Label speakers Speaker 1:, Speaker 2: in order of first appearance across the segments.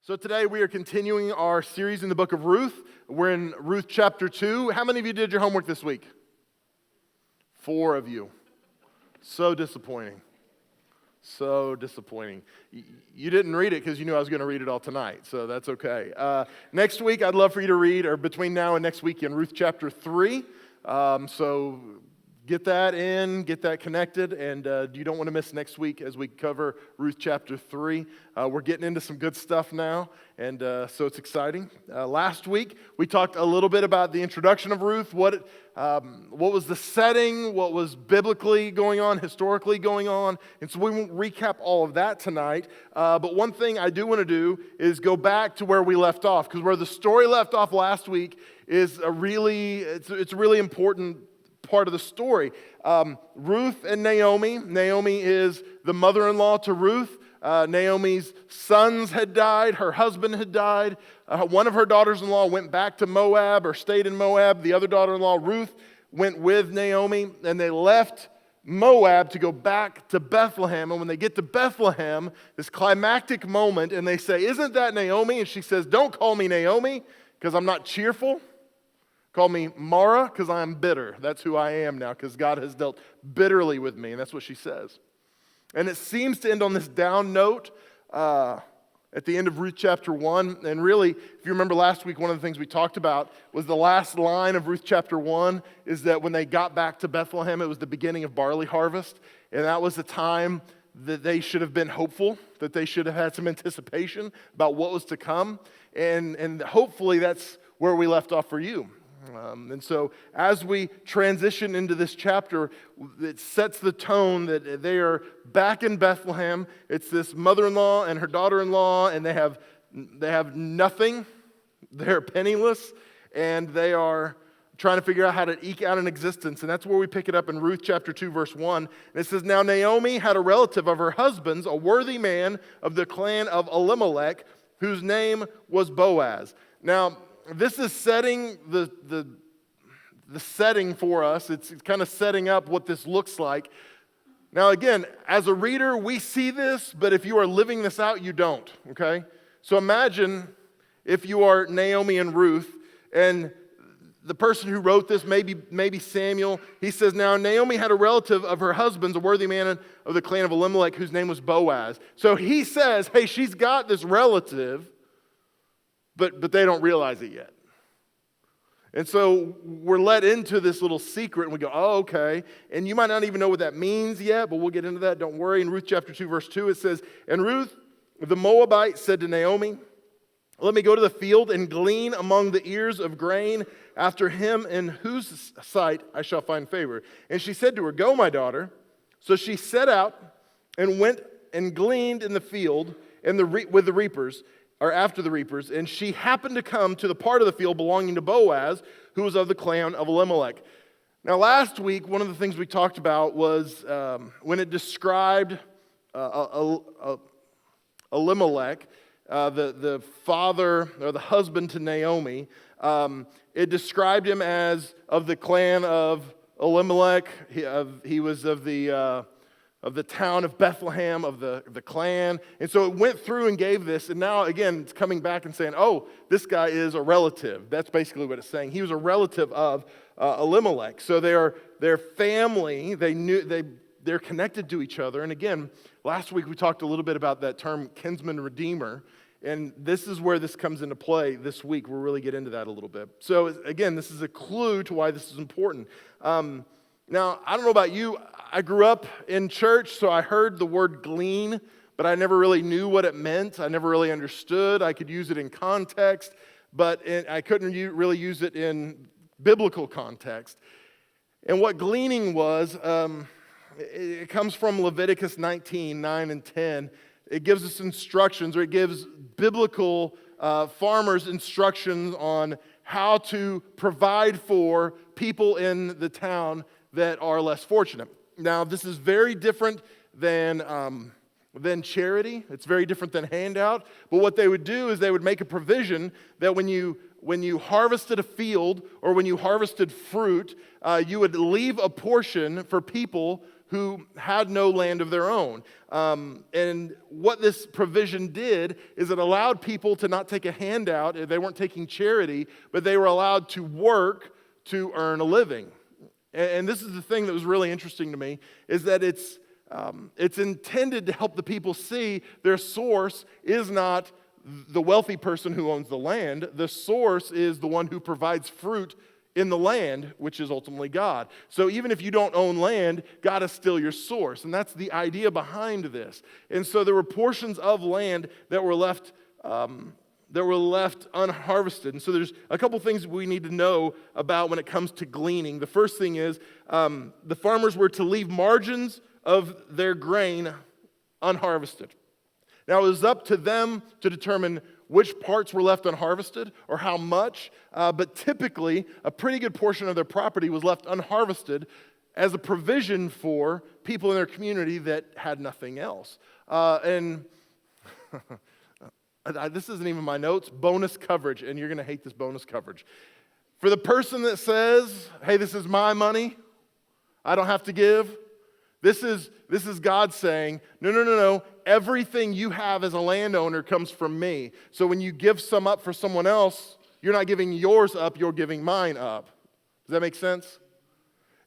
Speaker 1: So today we are continuing our series in the book of Ruth. We're in Ruth chapter 2. How many of you did your homework this week? 4 of you. So disappointing. So disappointing. You didn't read it because you knew I was going to read it all tonight, so that's okay. Next week, I'd love for you to read, or between now and next week, in Ruth chapter 3. So get that in, get that connected, and you don't want to miss next week as we cover Ruth chapter 3. We're getting into some good stuff now, and so it's exciting. Last week, we talked a little bit about the introduction of Ruth, what was the setting, what was biblically going on, historically going on, and so we won't recap all of that tonight. But one thing I do want to do is go back to where we left off, because where the story left off last week is it's a really important part of the story. Ruth and Naomi. Naomi is the mother-in-law to Ruth. Naomi's sons had died. Her husband had died. One of her daughters-in-law went back to Moab or stayed in Moab. The other daughter-in-law, Ruth, went with Naomi, and they left Moab to go back to Bethlehem. And when they get to Bethlehem, this climactic moment, and they say, "Isn't that Naomi?" And she says, "Don't call me Naomi because I'm not cheerful. Call me Mara because I'm bitter." That's who I am now, because God has dealt bitterly with me. And that's what she says. And it seems to end on this down note at the end of Ruth chapter 1. And really, if you remember last week, one of the things we talked about was the last line of Ruth chapter 1 is that when they got back to Bethlehem, it was the beginning of barley harvest. And that was the time that they should have been hopeful, that they should have had some anticipation about what was to come. And hopefully that's where we left off for you. And so as we transition into this chapter, it sets the tone that they are back in Bethlehem. It's this mother-in-law and her daughter-in-law, and they have nothing. They're penniless, and they are trying to figure out how to eke out an existence. And that's where we pick it up in Ruth chapter 2, verse 1. And it says, "Now Naomi had a relative of her husband's, a worthy man of the clan of Elimelech, whose name was Boaz." Now, this is setting the setting for us. It's kind of setting up what this looks like. Now, again, as a reader, we see this, but if you are living this out, you don't, okay? So imagine if you are Naomi and Ruth, and the person who wrote this, maybe Samuel, he says, "Now Naomi had a relative of her husband's, a worthy man of the clan of Elimelech, whose name was Boaz." So he says, hey, she's got this relative, but they don't realize it yet. And so we're let into this little secret, and we go, oh, okay. And you might not even know what that means yet, but we'll get into that. Don't worry. In Ruth chapter 2, verse 2, it says, "And Ruth, the Moabite, said to Naomi, 'Let me go to the field and glean among the ears of grain after him in whose sight I shall find favor.' And she said to her, 'Go, my daughter.' So she set out and went and gleaned in the field with the reapers, or after the reapers, and she happened to come to the part of the field belonging to Boaz, who was of the clan of Elimelech." Now, last week, one of the things we talked about was when it described Elimelech, the father or the husband to Naomi. It described him as of the clan of Elimelech. He was of the town of Bethlehem, of the clan. And so it went through and gave this, and now again it's coming back and saying, oh, this guy is a relative. That's basically what it's saying. He was a relative of Elimelech. So they're family. They're connected to each other. And again, last week we talked a little bit about that term kinsman redeemer. And this is where this comes into play this week. We'll really get into that a little bit. So again, this is a clue to why this is important. Now, I don't know about you. I grew up in church, so I heard the word glean, but I never really knew what it meant. I never really understood. I could use it in context, but I couldn't really use it in biblical context. And what gleaning was, it comes from Leviticus 19, 9 and 10. It gives us instructions, or it gives biblical farmers instructions on how to provide for people in the town that are less fortunate. Now, this is very different than charity. It's very different than handout. But what they would do is they would make a provision that when you harvested a field or when you harvested fruit, you would leave a portion for people who had no land of their own. And what this provision did is it allowed people to not take a handout. They weren't taking charity, but they were allowed to work to earn a living. And this is the thing that was really interesting to me, is that it's intended to help the people see their source is not the wealthy person who owns the land. The source is the one who provides fruit in the land, which is ultimately God. So even if you don't own land, God is still your source. And that's the idea behind this. And so there were portions of land that were left unharvested. And so there's a couple things we need to know about when it comes to gleaning. The first thing is the farmers were to leave margins of their grain unharvested. Now, it was up to them to determine which parts were left unharvested or how much, but typically a pretty good portion of their property was left unharvested as a provision for people in their community that had nothing else. And this isn't even my notes, bonus coverage, and you're going to hate this bonus coverage. For the person that says, hey, this is my money, I don't have to give, this is God saying, no. Everything you have as a landowner comes from me. So when you give some up for someone else, you're not giving yours up, you're giving mine up. Does that make sense?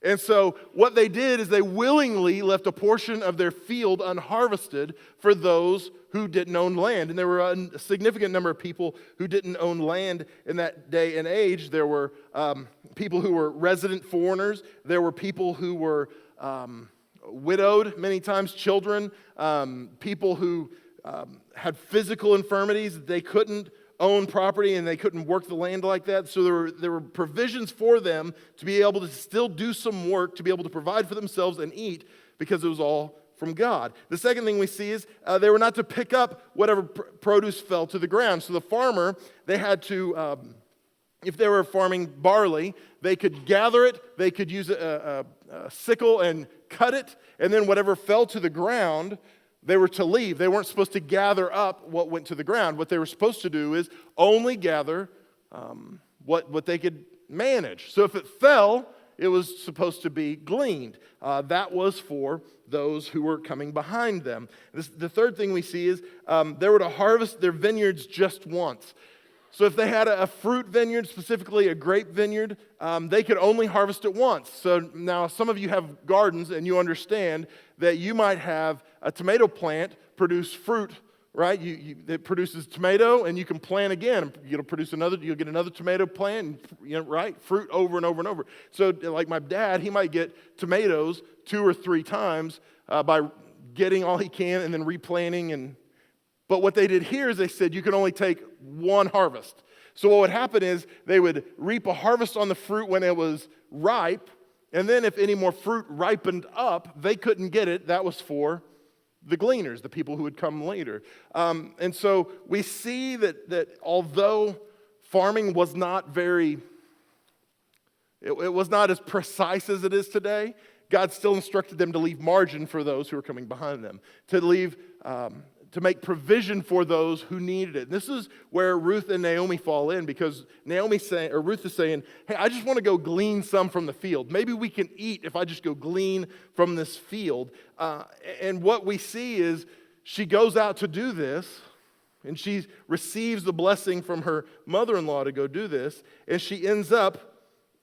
Speaker 1: And so what they did is they willingly left a portion of their field unharvested for those who didn't own land. And there were a significant number of people who didn't own land in that day and age. There were people who were resident foreigners. There were people who were widowed, many times children, people who had physical infirmities. They couldn't own property and they couldn't work the land like that. So there were provisions for them to be able to still do some work, to be able to provide for themselves and eat, because it was all from God. The second thing we see is they were not to pick up whatever produce fell to the ground. So the farmer, they had to, if they were farming barley, they could gather it, they could use a sickle and cut it, and then whatever fell to the ground, they were to leave. They weren't supposed to gather up what went to the ground. What they were supposed to do is only gather what they could manage. So if it fell, it was supposed to be gleaned. That was for those who were coming behind them. The third thing we see is they were to harvest their vineyards just once. So if they had a fruit vineyard, specifically a grape vineyard, they could only harvest it once. So now some of you have gardens and you understand that you might have a tomato plant produce fruit, right? It produces tomato and you can plant again. You'll get another tomato plant, and, right? Fruit over and over and over. So like my dad, he might get tomatoes 2 or 3 times by getting all he can and then replanting. But what they did here is they said you can only take one harvest. So what would happen is they would reap a harvest on the fruit when it was ripe, and then if any more fruit ripened up, they couldn't get it. That was for the gleaners, the people who would come later. And so we see that although farming was not it was not as precise as it is today, God still instructed them to leave margin for those who were coming behind them, to make provision for those who needed it. And this is where Ruth and Naomi fall in, because Ruth is saying, hey, I just want to go glean some from the field. Maybe we can eat if I just go glean from this field. And what we see is she goes out to do this, and she receives the blessing from her mother-in-law to go do this, and she ends up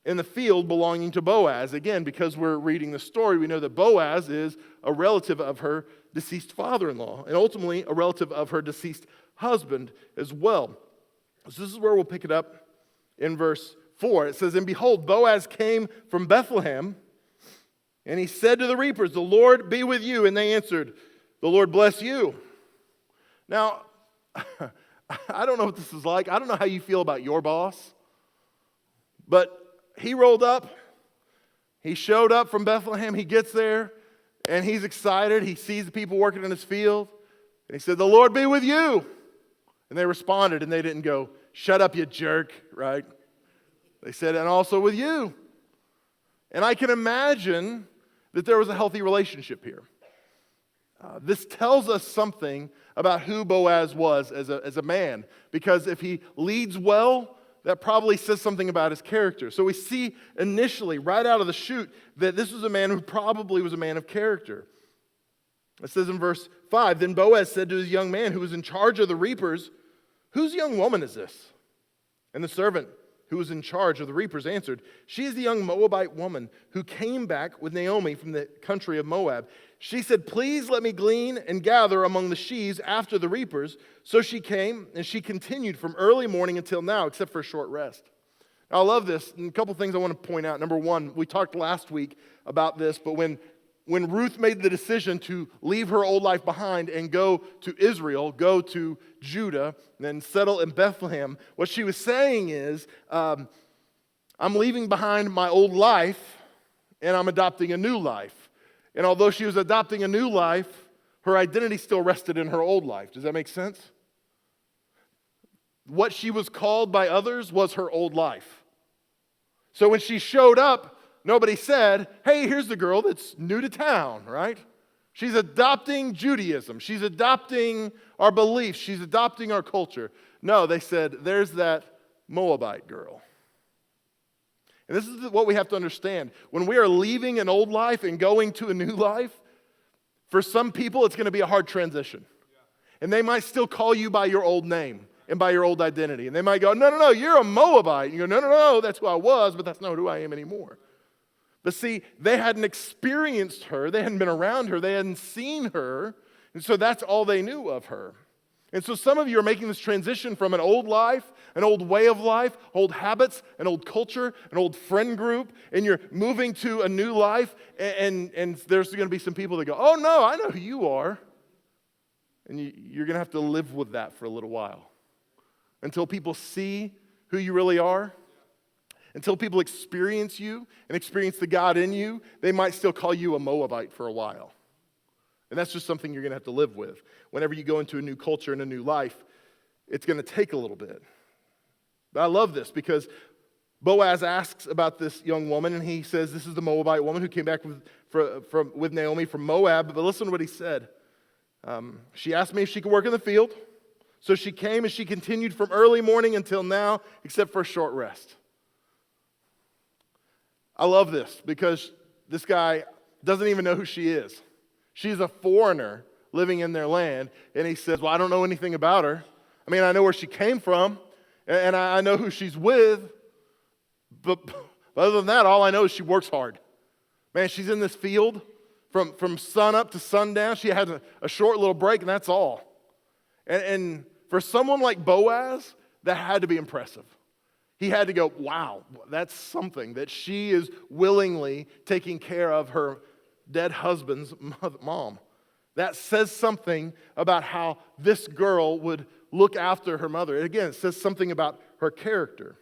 Speaker 1: in the field belonging to Boaz. Again, because we're reading the story, we know that Boaz is a relative of her deceased father-in-law, and ultimately a relative of her deceased husband as well. So this is where we'll pick it up in verse 4. It says, and behold, Boaz came from Bethlehem, and he said to the reapers, the Lord be with you. And they answered, the Lord bless you. Now, I don't know what this is like. I don't know how you feel about your boss, but he rolled up, he showed up from Bethlehem, he gets there, and he's excited. He sees the people working in his field, and he said, the Lord be with you. And they responded, and they didn't go, shut up, you jerk, right? They said, and also with you. And I can imagine that there was a healthy relationship here. This tells us something about who Boaz was as a man, because if he leads well, that probably says something about his character. So we see initially, right out of the chute, that this was a man who probably was a man of character. It says in verse 5, then Boaz said to his young man who was in charge of the reapers, whose young woman is this? And the servant who was in charge of the reapers answered, she is the young Moabite woman who came back with Naomi from the country of Moab. She said, please let me glean and gather among the sheaves after the reapers. So she came, and she continued from early morning until now, except for a short rest. Now, I love this, and a couple things I want to point out. Number one, we talked last week about this, but when Ruth made the decision to leave her old life behind and go to Israel, go to Judah, and then settle in Bethlehem, what she was saying is, I'm leaving behind my old life, and I'm adopting a new life. And although she was adopting a new life, her identity still rested in her old life. Does that make sense? What she was called by others was her old life. So when she showed up, nobody said, hey, here's the girl that's new to town, right? She's adopting Judaism. She's adopting our beliefs. She's adopting our culture. No, they said, there's that Moabite girl. And this is what we have to understand. When we are leaving an old life and going to a new life, for some people it's going to be a hard transition. And they might still call you by your old name and by your old identity. And they might go, no, you're a Moabite. And you go, no, that's who I was, but that's not who I am anymore. But see, they hadn't experienced her. They hadn't been around her. They hadn't seen her. And so that's all they knew of her. And so some of you are making this transition from an old life, an old way of life, old habits, an old culture, an old friend group, and you're moving to a new life, and there's going to be some people that go, oh, no, I know who you are. And you're going to have to live with that for a little while until people see who you really are. Until people experience you and experience the God in you, they might still call you a Moabite for a while. And that's just something you're going to have to live with. Whenever you go into a new culture and a new life, it's going to take a little bit. But I love this because Boaz asks about this young woman, and he says this is the Moabite woman who came back with Naomi from Moab. But listen to what he said. She asked me if she could work in the field. So she came, and she continued from early morning until now, except for a short rest. I love this because this guy doesn't even know who she is. She's a foreigner living in their land, and he says, well, I don't know anything about her. I mean, I know where she came from, and I know who she's with, but other than that, all I know is she works hard. Man, she's in this field from sun up to sundown. She has a short little break, and that's all. And for someone like Boaz, that had to be impressive. He had to go, wow, that's something that she is willingly taking care of her dead husband's mom. That says something about how this girl would look after her mother. Again, it says something about her character.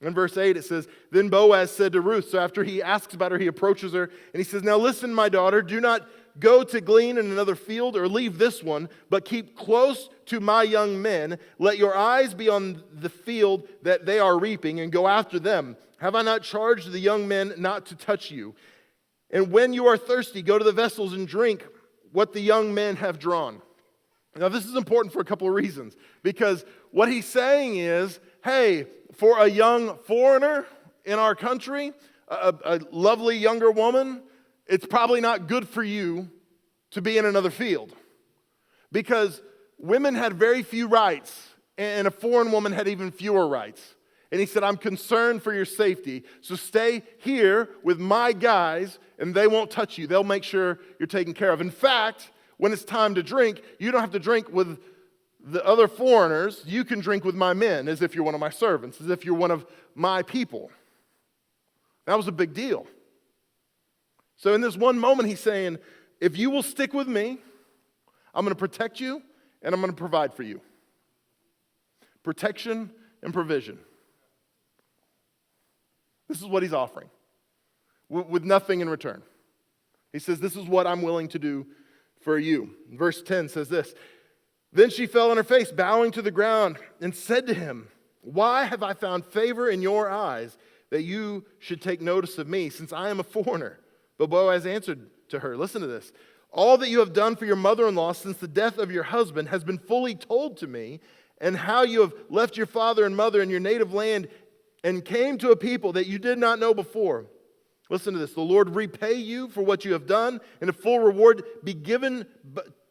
Speaker 1: In verse 8 it says, then Boaz said to Ruth, so after he asks about her, he approaches her, and he says, now listen, my daughter, do not go to glean in another field or leave this one, but keep close to my young men. Let your eyes be on the field that they are reaping, and go after them. Have I not charged the young men not to touch you? And when you are thirsty, go to the vessels and drink what the young men have drawn. Now, this is important for a couple of reasons. Because what he's saying is, hey, for a young foreigner in our country, a lovely younger woman, it's probably not good for you to be in another field. Because women had very few rights, and a foreign woman had even fewer rights. And he said, I'm concerned for your safety, so stay here with my guys, and they won't touch you. They'll make sure you're taken care of. In fact, when it's time to drink, you don't have to drink with the other foreigners. You can drink with my men, as if you're one of my servants, as if you're one of my people. That was a big deal. So in this one moment, he's saying, if you will stick with me, I'm going to protect you, and I'm going to provide for you. Protection and provision. This is what he's offering, with nothing in return. He says, this is what I'm willing to do for you. Verse 10 says this, then she fell on her face, bowing to the ground, and said to him, why have I found favor in your eyes that you should take notice of me, since I am a foreigner? But Boaz answered to her, listen to this, all that you have done for your mother-in-law since the death of your husband has been fully told to me, and how you have left your father and mother and your native land and came to a people that you did not know before. Listen to this. The Lord repay you for what you have done, and a full reward be given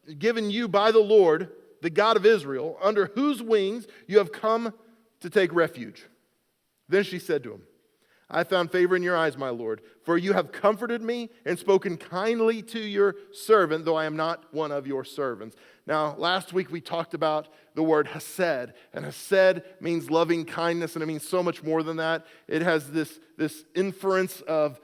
Speaker 1: you by the Lord, the God of Israel, under whose wings you have come to take refuge. Then she said to him, I found favor in your eyes, my Lord, for you have comforted me and spoken kindly to your servant, though I am not one of your servants. Now, last week we talked about the word hesed, and hesed means loving kindness, and it means so much more than that. It has this inference of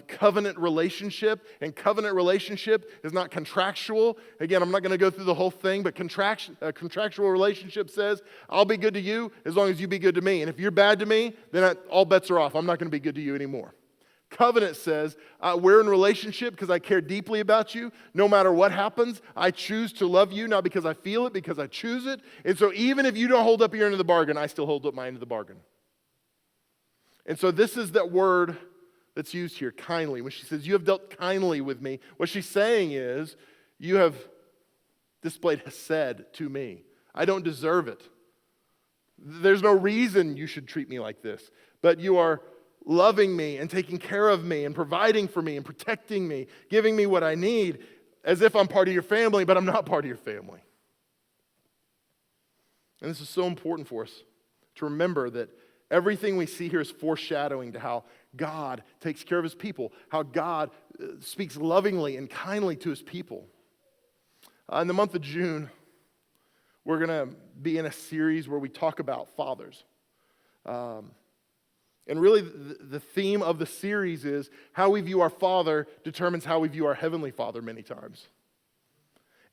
Speaker 1: covenant relationship, and covenant relationship is not contractual. Again, I'm not going to go through the whole thing, but contractual relationship says, I'll be good to you as long as you be good to me. And if you're bad to me, then all bets are off. I'm not going to be good to you anymore. Covenant says, we're in relationship because I care deeply about you. No matter what happens, I choose to love you, not because I feel it, because I choose it. And so even if you don't hold up your end of the bargain, I still hold up my end of the bargain. And so this is that word that's used here, kindly. When she says, you have dealt kindly with me, what she's saying is, you have displayed hesed to me. I don't deserve it. There's no reason you should treat me like this. But you are loving me and taking care of me and providing for me and protecting me, giving me what I need, as if I'm part of your family, but I'm not part of your family. And this is so important for us to remember that everything we see here is foreshadowing to how God takes care of his people, how God speaks lovingly and kindly to his people. In the month of June, we're going to be in a series where we talk about fathers. And really, the theme of the series is how we view our Father determines how we view our Heavenly Father many times.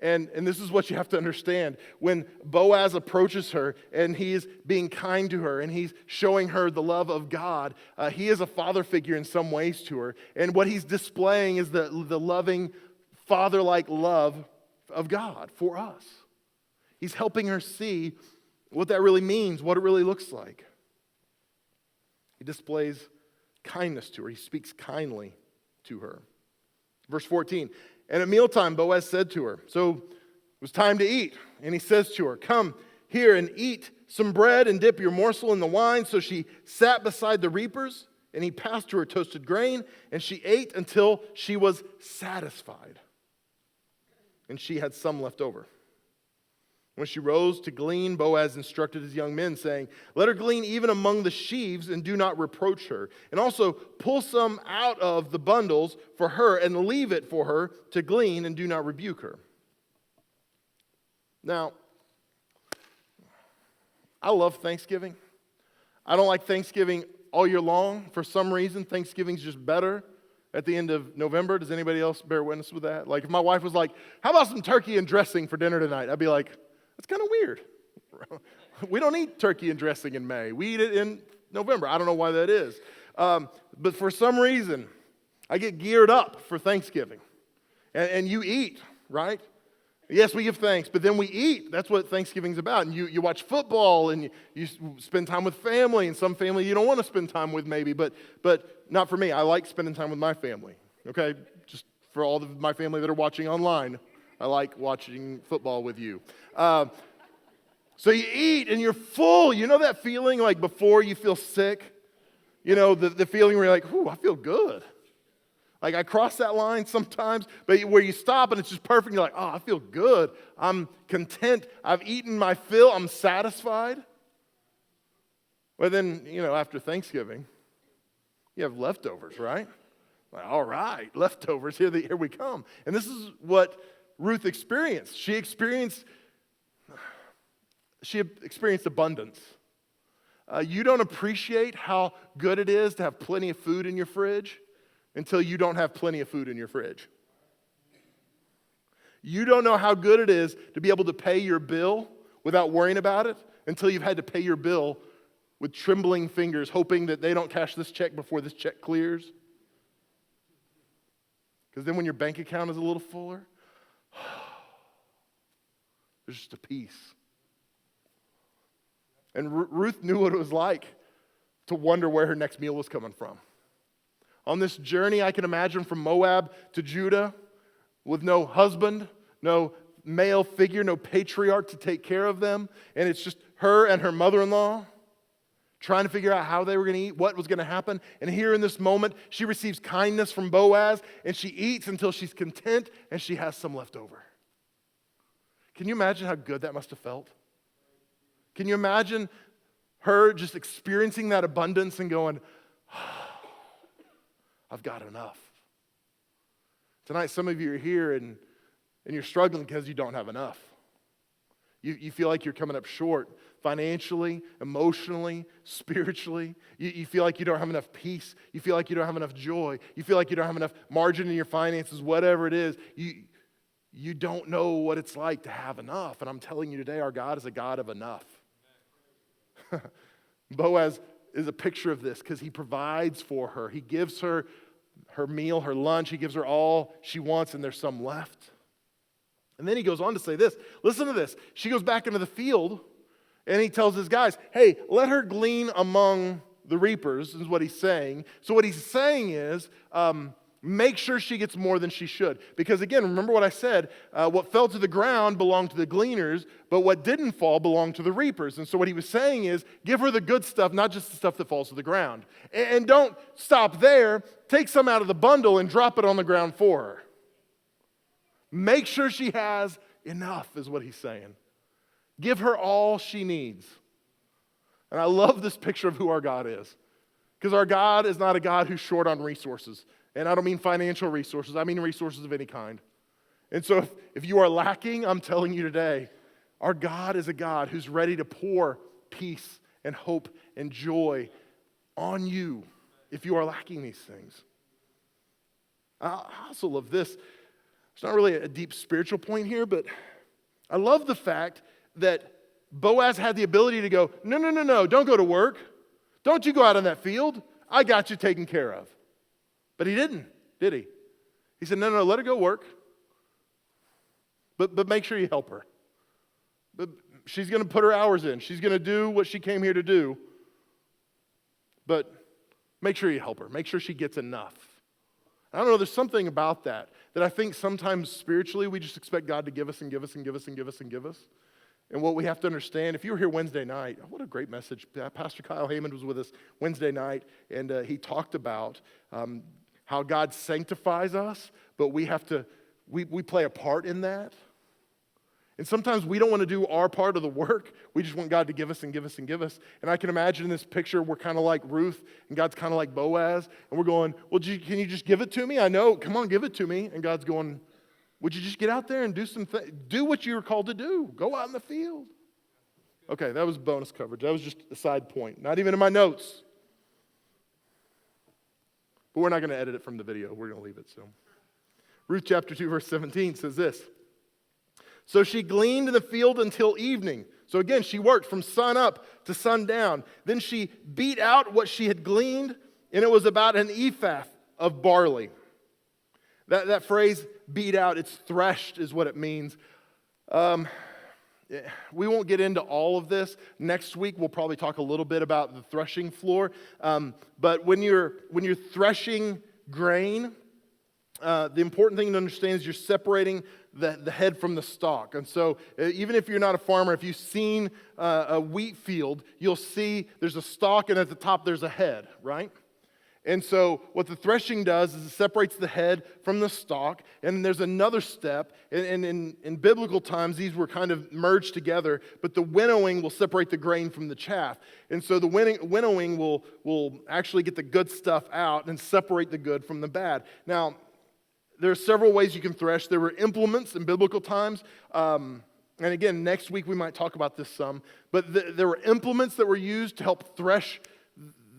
Speaker 1: And this is what you have to understand. When Boaz approaches her and he's being kind to her and he's showing her the love of God, he is a father figure in some ways to her. And what he's displaying is the loving, father-like love of God for us. He's helping her see what that really means, what it really looks like. He displays kindness to her. He speaks kindly to her. Verse 14, and at mealtime Boaz said to her, so it was time to eat. And he says to her, come here and eat some bread and dip your morsel in the wine. So she sat beside the reapers, and he passed to her toasted grain, and she ate until she was satisfied. And she had some left over. When she rose to glean, Boaz instructed his young men, saying, let her glean even among the sheaves, and do not reproach her. And also pull some out of the bundles for her, and leave it for her to glean, and do not rebuke her. Now, I love Thanksgiving. I don't like Thanksgiving all year long. For some reason, Thanksgiving's just better at the end of November. Does anybody else bear witness with that? Like if my wife was like, how about some turkey and dressing for dinner tonight? I'd be like, that's kind of weird. We don't eat turkey and dressing in May. We eat it in November. I don't know why that is. But for some reason, I get geared up for Thanksgiving. And you eat, right? Yes, we give thanks, but then we eat. That's what Thanksgiving's about. And you watch football, and you spend time with family, and some family you don't want to spend time with maybe, but not for me. I like spending time with my family, okay? Just for all of my family that are watching online, I like watching football with you. So you eat and you're full. You know that feeling like before you feel sick? You know, the feeling where you're like, ooh, I feel good. Like I cross that line sometimes, but where you stop and it's just perfect. You're like, oh, I feel good. I'm content. I've eaten my fill. I'm satisfied. Well, then, after Thanksgiving, you have leftovers, right? Like, all right, leftovers, here we come. And this is what Ruth experienced. She experienced abundance. You don't appreciate how good it is to have plenty of food in your fridge until you don't have plenty of food in your fridge. You don't know how good it is to be able to pay your bill without worrying about it until you've had to pay your bill with trembling fingers, hoping that they don't cash this check before this check clears. Because then when your bank account is a little fuller, there's just a peace. And Ruth knew what it was like to wonder where her next meal was coming from. On this journey, I can imagine from Moab to Judah, with no husband, no male figure, no patriarch to take care of them, and it's just her and her mother-in-law trying to figure out how they were going to eat, what was going to happen. And here in this moment, she receives kindness from Boaz, and she eats until she's content and she has some left over. Can you imagine how good that must have felt? Can you imagine her just experiencing that abundance and going, oh, I've got enough. Tonight, some of you are here and you're struggling because you don't have enough. You feel like you're coming up short financially, emotionally, spiritually. You feel like you don't have enough peace. You feel like you don't have enough joy. You feel like you don't have enough margin in your finances, whatever it is. You don't know what it's like to have enough. And I'm telling you today, our God is a God of enough. Boaz is a picture of this because he provides for her. He gives her her meal, her lunch. He gives her all she wants, and there's some left. And then he goes on to say this. Listen to this. She goes back into the field, and he tells his guys, hey, let her glean among the reapers, is what he's saying. So what he's saying is, make sure she gets more than she should. Because again, remember what I said, what fell to the ground belonged to the gleaners, but what didn't fall belonged to the reapers. And so what he was saying is, give her the good stuff, not just the stuff that falls to the ground. And don't stop there. Take some out of the bundle and drop it on the ground for her. Make sure she has enough, is what he's saying. Give her all she needs. And I love this picture of who our God is. Because our God is not a God who's short on resources. And I don't mean financial resources. I mean resources of any kind. And so if you are lacking, I'm telling you today, our God is a God who's ready to pour peace and hope and joy on you if you are lacking these things. I also love this. It's not really a deep spiritual point here, but I love the fact that Boaz had the ability to go, no, don't go to work. Don't you go out in that field. I got you taken care of. But he didn't, did he? He said, no, let her go work. But make sure you help her. But she's going to put her hours in. She's going to do what she came here to do. But make sure you help her. Make sure she gets enough. I don't know, there's something about that I think sometimes spiritually we just expect God to give us and give us and give us and give us and give us. And what we have to understand, if you were here Wednesday night, what a great message. Pastor Kyle Heyman was with us Wednesday night, and he talked about how God sanctifies us, but we play a part in that. And sometimes we don't want to do our part of the work. We just want God to give us and give us and give us. And I can imagine in this picture, we're kind of like Ruth, and God's kind of like Boaz. And we're going, well, can you just give it to me? I know, come on, give it to me. And God's going, would you just get out there and do what you were called to do? Go out in the field. Okay, that was bonus coverage. That was just a side point. Not even in my notes. But we're not going to edit it from the video. We're going to leave it. So, Ruth chapter 2, verse 17 says this. So she gleaned in the field until evening. So again, she worked from sun up to sundown. Then she beat out what she had gleaned, and it was about an ephah of barley. That phrase, beat out, it's threshed is what it means. We won't get into all of this. Next week, we'll probably talk a little bit about the threshing floor. But when you're threshing grain, the important thing to understand is you're separating the head from the stalk. And so even if you're not a farmer, if you've seen a wheat field, you'll see there's a stalk and at the top there's a head, right? And so what the threshing does is it separates the head from the stalk, and there's another step, and in biblical times these were kind of merged together, but the winnowing will separate the grain from the chaff. And so the winnowing will actually get the good stuff out and separate the good from the bad. Now, there are several ways you can thresh. There were implements in biblical times. And again, next week we might talk about this some. But there were implements that were used to help thresh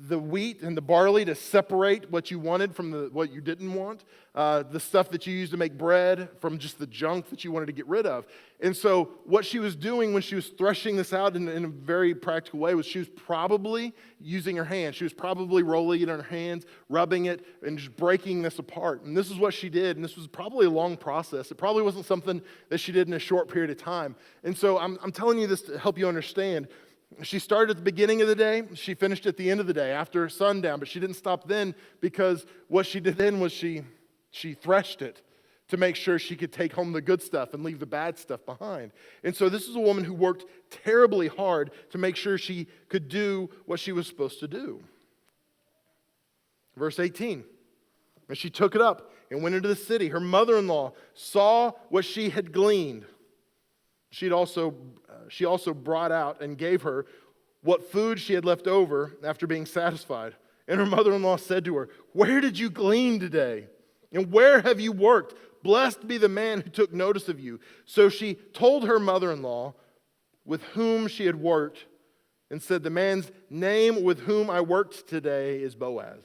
Speaker 1: the wheat and the barley to separate what you wanted from what you didn't want. The stuff that you used to make bread from just the junk that you wanted to get rid of. And so what she was doing when she was threshing this out in a very practical way was she was probably using her hands. She was probably rolling it in her hands, rubbing it, and just breaking this apart. And this is what she did. And this was probably a long process. It probably wasn't something that she did in a short period of time. And so I'm telling you this to help you understand. She started at the beginning of the day. She finished at the end of the day after sundown. But she didn't stop then because what she did then was she threshed it to make sure she could take home the good stuff and leave the bad stuff behind. And so this is a woman who worked terribly hard to make sure she could do what she was supposed to do. Verse 18, and she took it up and went into the city. Her mother-in-law saw what she had gleaned. She also brought out and gave her what food she had left over after being satisfied. And her mother-in-law said to her, "Where did you glean today? And where have you worked? Blessed be the man who took notice of you." So she told her mother-in-law with whom she had worked and said, "The man's name with whom I worked today is Boaz."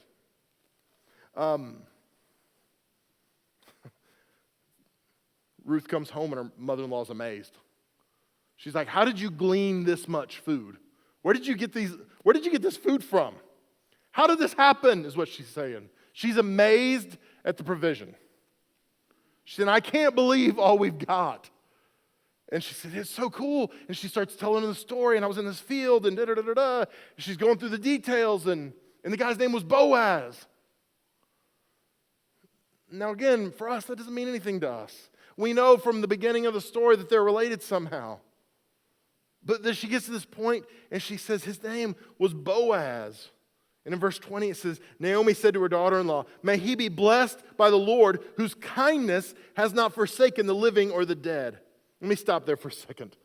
Speaker 1: Ruth comes home and her mother-in-law is amazed. She's like, "How did you glean this much food? Where did you get this food from? How did this happen?" is what she's saying. She's amazed at the provision. She said, "I can't believe all we've got." And she said, "It's so cool." And she starts telling him the story, and I was in this field, and da-da-da-da-da. She's going through the details, and the guy's name was Boaz. Now again, for us, that doesn't mean anything to us. We know from the beginning of the story that they're related somehow. But then she gets to this point, and she says his name was Boaz. And in verse 20 it says, Naomi said to her daughter-in-law, "May he be blessed by the Lord, whose kindness has not forsaken the living or the dead." Let me stop there for a second.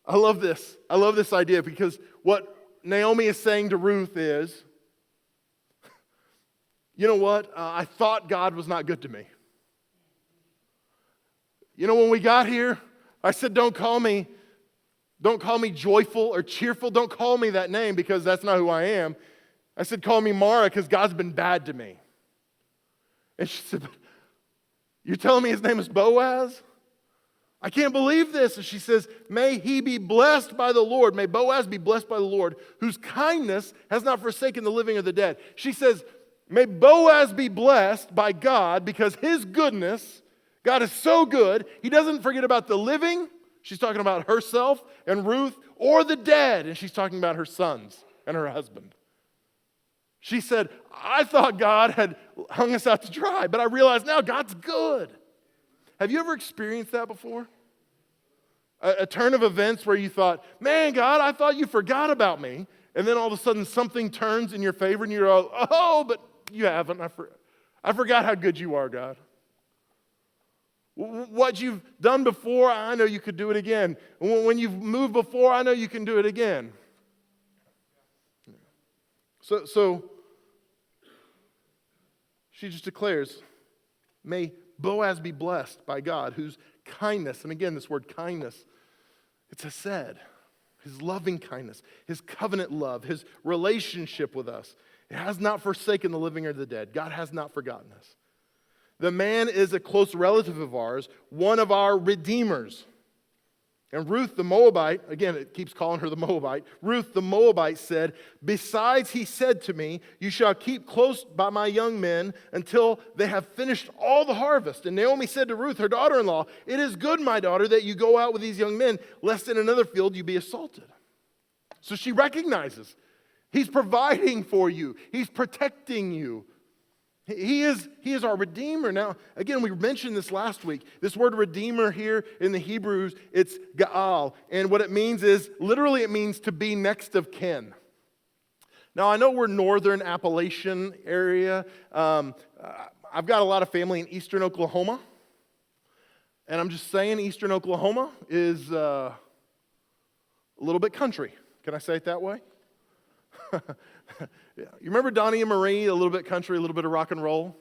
Speaker 1: I love this. I love this idea because what Naomi is saying to Ruth is, you know what? I thought God was not good to me. You know, when we got here, I said, don't call me joyful or cheerful. Don't call me that name because that's not who I am. I said, call me Mara because God's been bad to me. And she said, "You're telling me his name is Boaz? I can't believe this." And she says, "May he be blessed by the Lord. May Boaz be blessed by the Lord, whose kindness has not forsaken the living or the dead." She says, may Boaz be blessed by God because his goodness, God is so good, he doesn't forget about the living. She's talking about herself and Ruth, or the dead. And she's talking about her sons and her husband. She said, "I thought God had hung us out to dry, but I realize now God's good." Have you ever experienced that before? A turn of events where you thought, "Man, God, I thought you forgot about me." And then all of a sudden something turns in your favor and you're all, "Oh, but you haven't. I forgot how good you are, God. What you've done before, I know you could do it again. When you've moved before, I know you can do it again." So she just declares, may Boaz be blessed by God, whose kindness, and again this word kindness, it's hesed, his loving kindness, his covenant love, his relationship with us. It has not forsaken the living or the dead. God has not forgotten us. The man is a close relative of ours, one of our redeemers. And Ruth the Moabite, again it keeps calling her the Moabite, Ruth the Moabite said, "Besides he said to me, you shall keep close by my young men until they have finished all the harvest." And Naomi said to Ruth, her daughter-in-law, "It is good, my daughter, that you go out with these young men, lest in another field you be assaulted." So she recognizes he's providing for you. He's protecting you. He is our Redeemer. Now, again, we mentioned this last week. This word Redeemer here in the Hebrews, it's Gaal. And what it means is, literally it means to be next of kin. Now, I know we're northern Appalachian area. I've got a lot of family in eastern Oklahoma. And I'm just saying eastern Oklahoma is a little bit country. Can I say it that way? Yeah. You remember Donnie and Marie, a little bit country, a little bit of rock and roll?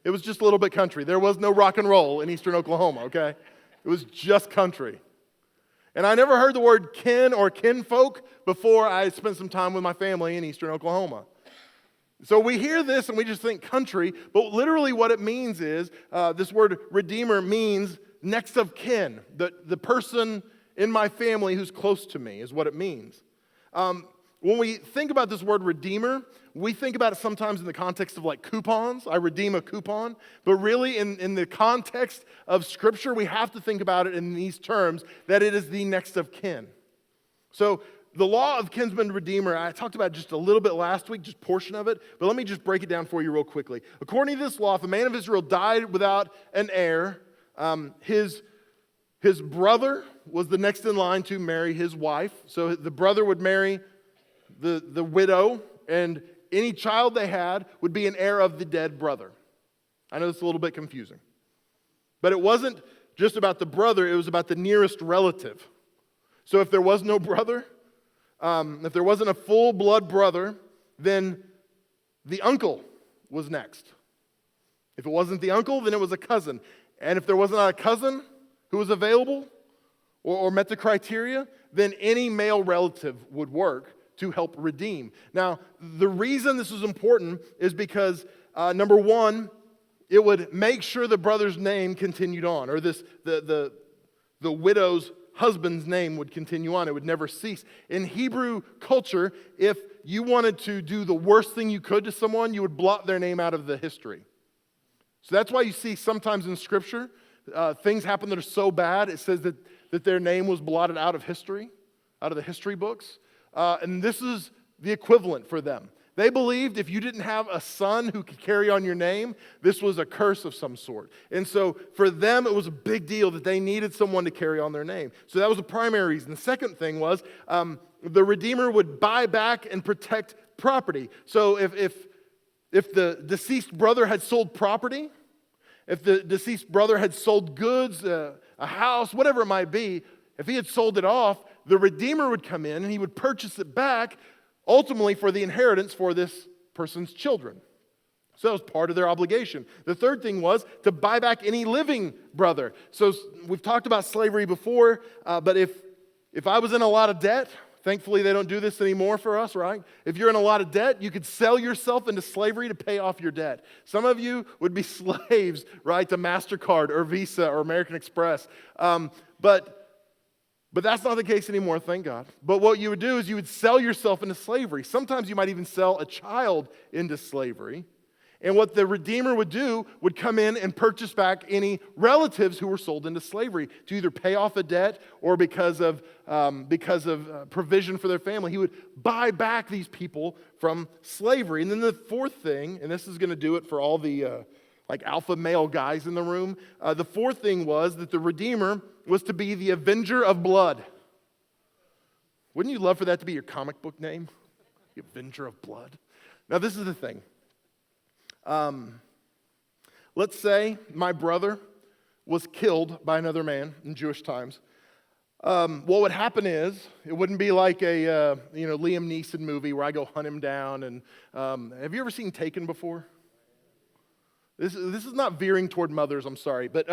Speaker 1: It was just a little bit country. There was no rock and roll in eastern Oklahoma, okay? It was just country. And I never heard the word kin or kinfolk before I spent some time with my family in eastern Oklahoma. So we hear this and we just think country, but literally what it means is, this word redeemer means next of kin. The person in my family who's close to me is what it means. When we think about this word redeemer, we think about it sometimes in the context of like coupons. I redeem a coupon. But really in the context of Scripture, we have to think about it in these terms, that it is the next of kin. So the law of kinsman redeemer, I talked about just a little bit last week, just portion of it, but let me just break it down for you real quickly. According to this law, if a man of Israel died without an heir, his brother was the next in line to marry his wife. So the brother would marry the widow, and any child they had would be an heir of the dead brother. I know it's a little bit confusing. But it wasn't just about the brother, it was about the nearest relative. So if there was no brother, if there wasn't a full blood brother, then the uncle was next. If it wasn't the uncle, then it was a cousin. And if there wasn't a cousin who was available or met the criteria, then any male relative would work to help redeem. Now, the reason this is important is because, number one, it would make sure the brother's name continued on, or the widow's husband's name would continue on. It would never cease. In Hebrew culture, if you wanted to do the worst thing you could to someone, you would blot their name out of the history. So that's why you see sometimes in Scripture, things happen that are so bad, it says that their name was blotted out of history, out of the history books. And this is the equivalent for them. They believed if you didn't have a son who could carry on your name, this was a curse of some sort. And so for them, it was a big deal that they needed someone to carry on their name. So that was the primary reason. The second thing was the Redeemer would buy back and protect property. So if the deceased brother had sold property, if the deceased brother had sold goods, a house, whatever it might be, if he had sold it off, the Redeemer would come in and he would purchase it back, ultimately for the inheritance for this person's children. So that was part of their obligation. The third thing was to buy back any living brother. So we've talked about slavery before, but if I was in a lot of debt, thankfully they don't do this anymore for us, right? If you're in a lot of debt, you could sell yourself into slavery to pay off your debt. Some of you would be slaves, right, to MasterCard or Visa or American Express. But that's not the case anymore, thank God. But what you would do is you would sell yourself into slavery. Sometimes you might even sell a child into slavery. And what the Redeemer would do would come in and purchase back any relatives who were sold into slavery to either pay off a debt or because of provision for their family. He would buy back these people from slavery. And then the fourth thing, and this is going to do it for all the alpha male guys in the room, the fourth thing was that the Redeemer was to be the avenger of blood. Wouldn't you love for that to be your comic book name? The Avenger of Blood. Now this is the thing. Let's say my brother was killed by another man in Jewish times. What would happen is, it wouldn't be like a Liam Neeson movie where I go hunt him down. And have you ever seen Taken before? This is not veering toward mothers, I'm sorry. But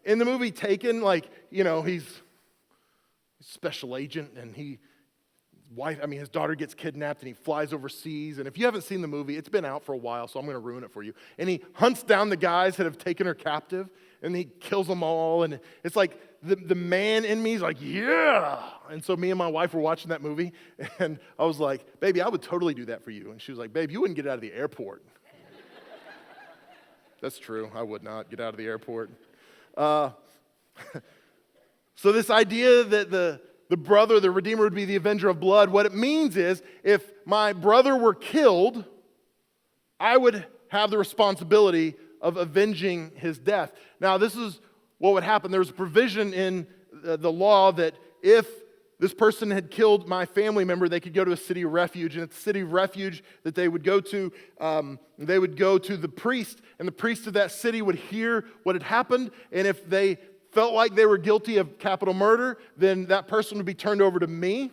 Speaker 1: in the movie Taken, he's a special agent and his daughter gets kidnapped and he flies overseas. And if you haven't seen the movie, it's been out for a while, so I'm going to ruin it for you. And he hunts down the guys that have taken her captive and he kills them all. And it's like the man in me is like, yeah. And so me and my wife were watching that movie and I was like, baby, I would totally do that for you. And she was like, babe, you wouldn't get out of the airport. That's true. I would not get out of the airport. So this idea that the brother, the Redeemer, would be the avenger of blood, what it means is if my brother were killed, I would have the responsibility of avenging his death. Now, this is what would happen. There was a provision in the law that if this person had killed my family member, they could go to a city of refuge. And at the city of refuge that they would go to the priest. And the priest of that city would hear what had happened. And if they felt like they were guilty of capital murder, then that person would be turned over to me.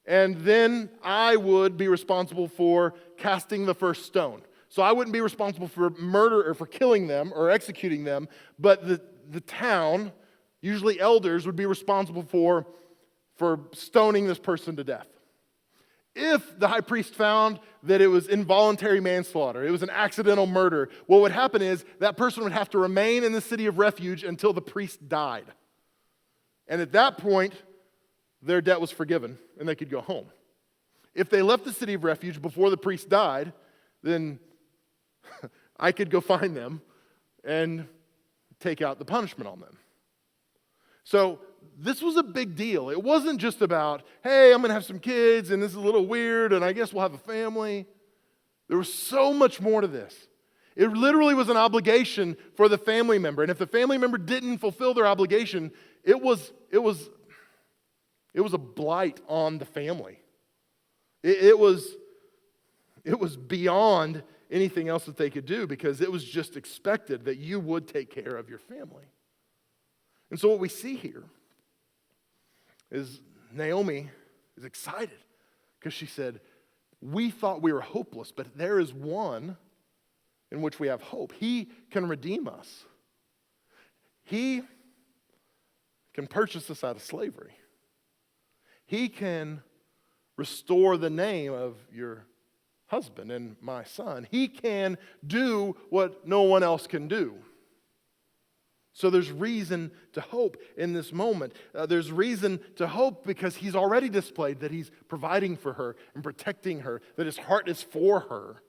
Speaker 1: And then I would be responsible for casting the first stone. So I wouldn't be responsible for murder or for killing them or executing them. But the town, usually elders, would be responsible for stoning this person to death. If the high priest found that it was involuntary manslaughter, it was an accidental murder, what would happen is that person would have to remain in the city of refuge until the priest died. And at that point, their debt was forgiven and they could go home. If they left the city of refuge before the priest died, then I could go find them and take out the punishment on them. So this was a big deal. It wasn't just about, hey, I'm going to have some kids and this is a little weird and I guess we'll have a family. There was so much more to this. It literally was an obligation for the family member. And if the family member didn't fulfill their obligation, it was a blight on the family. It was beyond anything else that they could do because it was just expected that you would take care of your family. And so what we see here is Naomi is excited because she said, we thought we were hopeless, but there is one in which we have hope. He can redeem us. He can purchase us out of slavery. He can restore the name of your husband and my son. He can do what no one else can do. So there's reason to hope in this moment. There's reason to hope because he's already displayed that he's providing for her and protecting her, that his heart is for her.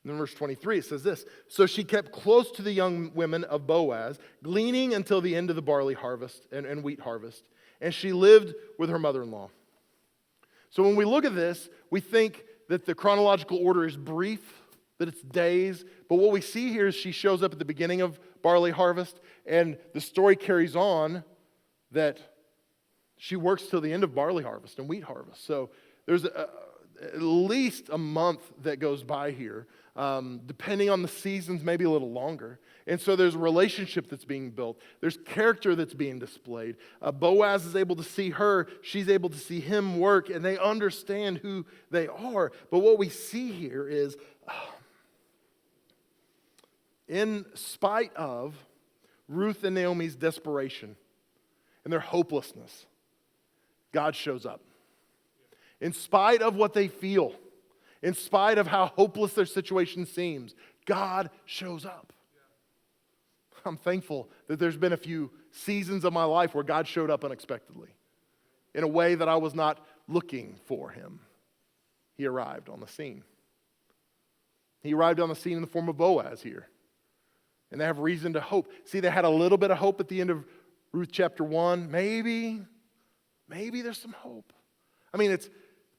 Speaker 1: In verse 23, it says this, so she kept close to the young women of Boaz, gleaning until the end of the barley harvest and wheat harvest, and she lived with her mother-in-law. So when we look at this, we think that the chronological order is brief, that it's days, but what we see here is she shows up at the beginning of barley harvest, and the story carries on that she works till the end of barley harvest and wheat harvest. So there's at least a month that goes by here, depending on the seasons, maybe a little longer. And so there's a relationship that's being built. There's character that's being displayed. Boaz is able to see her. She's able to see him work, and they understand who they are. But what we see here is, in spite of Ruth and Naomi's desperation and their hopelessness, God shows up. In spite of what they feel, in spite of how hopeless their situation seems, God shows up. I'm thankful that there's been a few seasons of my life where God showed up unexpectedly in a way that I was not looking for him. He arrived on the scene. He arrived on the scene in the form of Boaz here. And they have reason to hope. See, they had a little bit of hope at the end of Ruth chapter 1. Maybe there's some hope. I mean, it's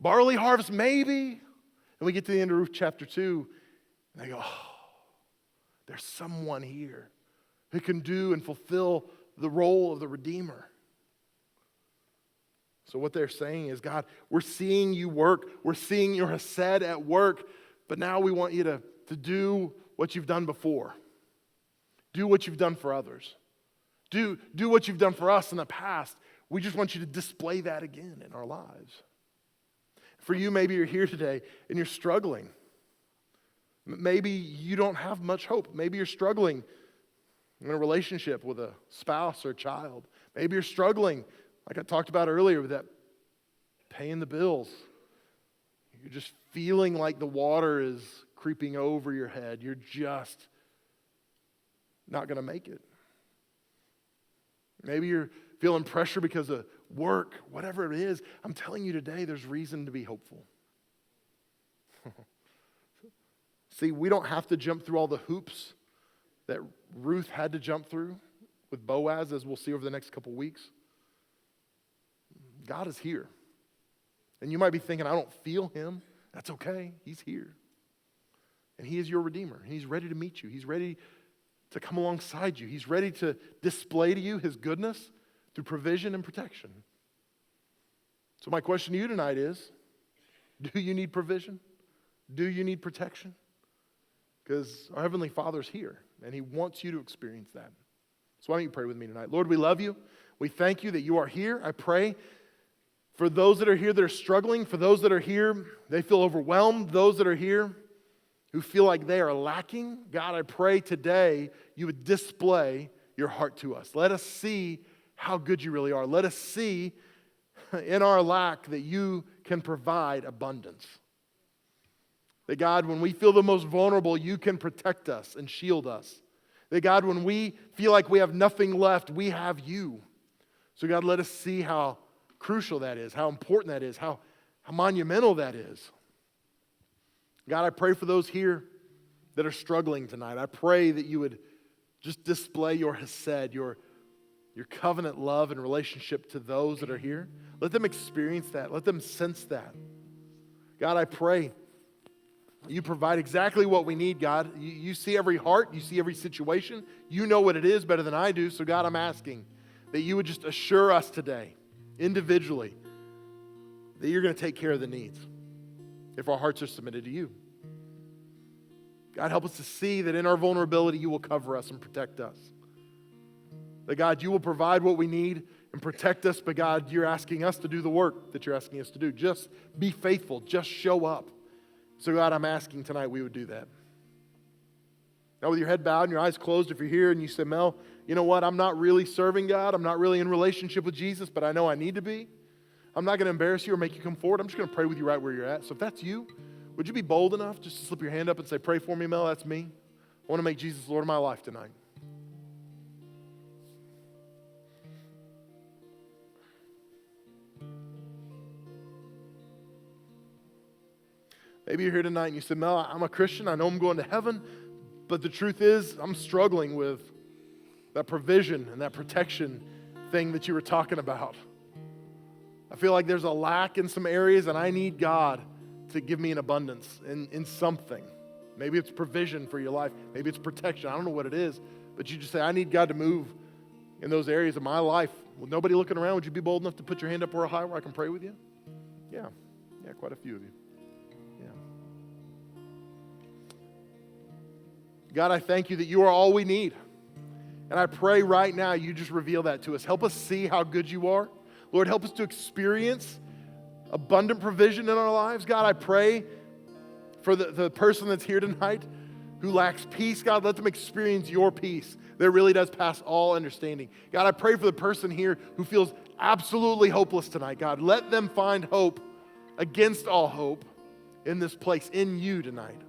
Speaker 1: barley harvest, maybe. And we get to the end of Ruth chapter 2, and they go, oh, there's someone here who can do and fulfill the role of the Redeemer. So what they're saying is, God, we're seeing you work. We're seeing your Hesed at work, but now we want you to do what you've done before. Do what you've done for others. Do what you've done for us in the past. We just want you to display that again in our lives. For you, maybe you're here today and you're struggling. Maybe you don't have much hope. Maybe you're struggling in a relationship with a spouse or child. Maybe you're struggling, like I talked about earlier, with that paying the bills. You're just feeling like the water is creeping over your head. You're just not going to make it. Maybe you're feeling pressure because of work, whatever it is. I'm telling you today, there's reason to be hopeful. See, we don't have to jump through all the hoops that Ruth had to jump through with Boaz, as we'll see over the next couple weeks. God is here. And you might be thinking, I don't feel him. That's okay. He's here. And he is your Redeemer. He's ready to meet you. He's ready to come alongside you. He's ready to display to you his goodness through provision and protection. So my question to you tonight is, do you need provision? Do you need protection? Because our Heavenly Father's here, and he wants you to experience that. So why don't you pray with me tonight? Lord, we love you. We thank you that you are here. I pray for those that are here that are struggling, for those that are here, they feel overwhelmed, those that are here who feel like they are lacking. God, I pray today you would display your heart to us. Let us see how good you really are. Let us see in our lack that you can provide abundance. That God, when we feel the most vulnerable, you can protect us and shield us. That God, when we feel like we have nothing left, we have you. So God, let us see how crucial that is, how important that is, how monumental that is. God, I pray for those here that are struggling tonight. I pray that you would just display your Hesed, your your covenant love and relationship to those that are here. Let them experience that. Let them sense that. God, I pray you provide exactly what we need, God. You see every heart. You see every situation. You know what it is better than I do. So, God, I'm asking that you would just assure us today, individually, that you're going to take care of the needs if our hearts are submitted to you. God, help us to see that in our vulnerability, you will cover us and protect us. That, God, you will provide what we need and protect us, but, God, you're asking us to do the work that you're asking us to do. Just be faithful. Just show up. So, God, I'm asking tonight we would do that. Now, with your head bowed and your eyes closed, if you're here and you say, Mel, you know what? I'm not really serving God. I'm not really in relationship with Jesus, but I know I need to be. I'm not going to embarrass you or make you come forward. I'm just going to pray with you right where you're at. So if that's you, would you be bold enough just to slip your hand up and say, pray for me, Mel? That's me. I want to make Jesus Lord of my life tonight. Maybe you're here tonight and you said, Mel, I'm a Christian. I know I'm going to heaven. But the truth is, I'm struggling with that provision and that protection thing that you were talking about. I feel like there's a lack in some areas and I need God to give me an abundance in something. Maybe it's provision for your life. Maybe it's protection. I don't know what it is. But you just say, I need God to move in those areas of my life. With nobody looking around, would you be bold enough to put your hand up real high where I can pray with you? Yeah, quite a few of you. God, I thank you that you are all we need. And I pray right now you just reveal that to us. Help us see how good you are. Lord, help us to experience abundant provision in our lives. God, I pray for the person that's here tonight who lacks peace. God, let them experience your peace that really does pass all understanding. God, I pray for the person here who feels absolutely hopeless tonight. God, let them find hope against all hope in this place, in you tonight.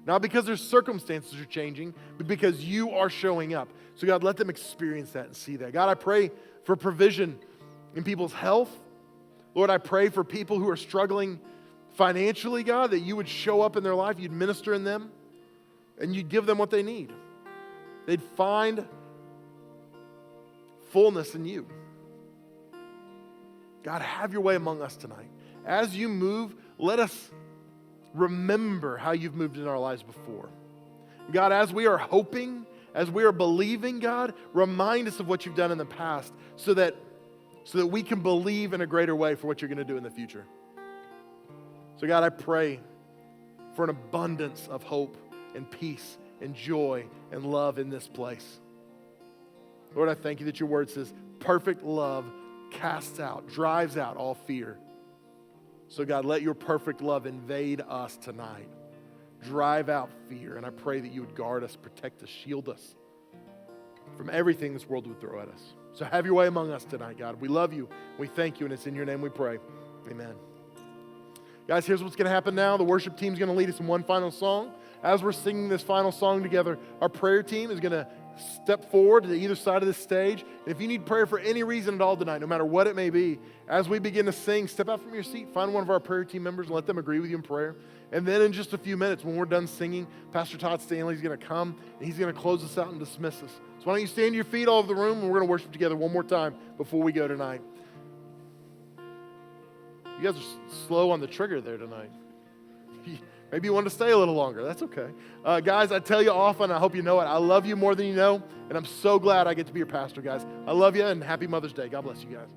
Speaker 1: Not because their circumstances are changing, but because you are showing up. So God, let them experience that and see that. God, I pray for provision in people's health. Lord, I pray for people who are struggling financially, God, that you would show up in their life, you'd minister in them, and you'd give them what they need. They'd find fullness in you. God, have your way among us tonight. As you move, let us remember how you've moved in our lives before. God, as we are hoping, as we are believing, God, remind us of what you've done in the past so that we can believe in a greater way for what you're going to do in the future. So God, I pray for an abundance of hope and peace and joy and love in this place. Lord, I thank you that your word says perfect love casts out, drives out all fear. So God, let your perfect love invade us tonight. Drive out fear. And I pray that you would guard us, protect us, shield us from everything this world would throw at us. So have your way among us tonight, God. We love you. We thank you. And it's in your name we pray. Amen. Guys, here's what's going to happen now. The worship team's going to lead us in one final song. As we're singing this final song together, our prayer team is going to step forward to either side of the stage. And if you need prayer for any reason at all tonight, no matter what it may be, as we begin to sing, step out from your seat, find one of our prayer team members and let them agree with you in prayer. And then in just a few minutes, when we're done singing, Pastor Todd Stanley is going to come and he's going to close us out and dismiss us. So why don't you stand to your feet all over the room and we're going to worship together one more time before we go tonight. You guys are slow on the trigger there tonight. Maybe you want to stay a little longer. That's okay. Guys, I tell you often, I hope you know it, I love you more than you know, and I'm so glad I get to be your pastor, guys. I love you, and happy Mother's Day. God bless you guys.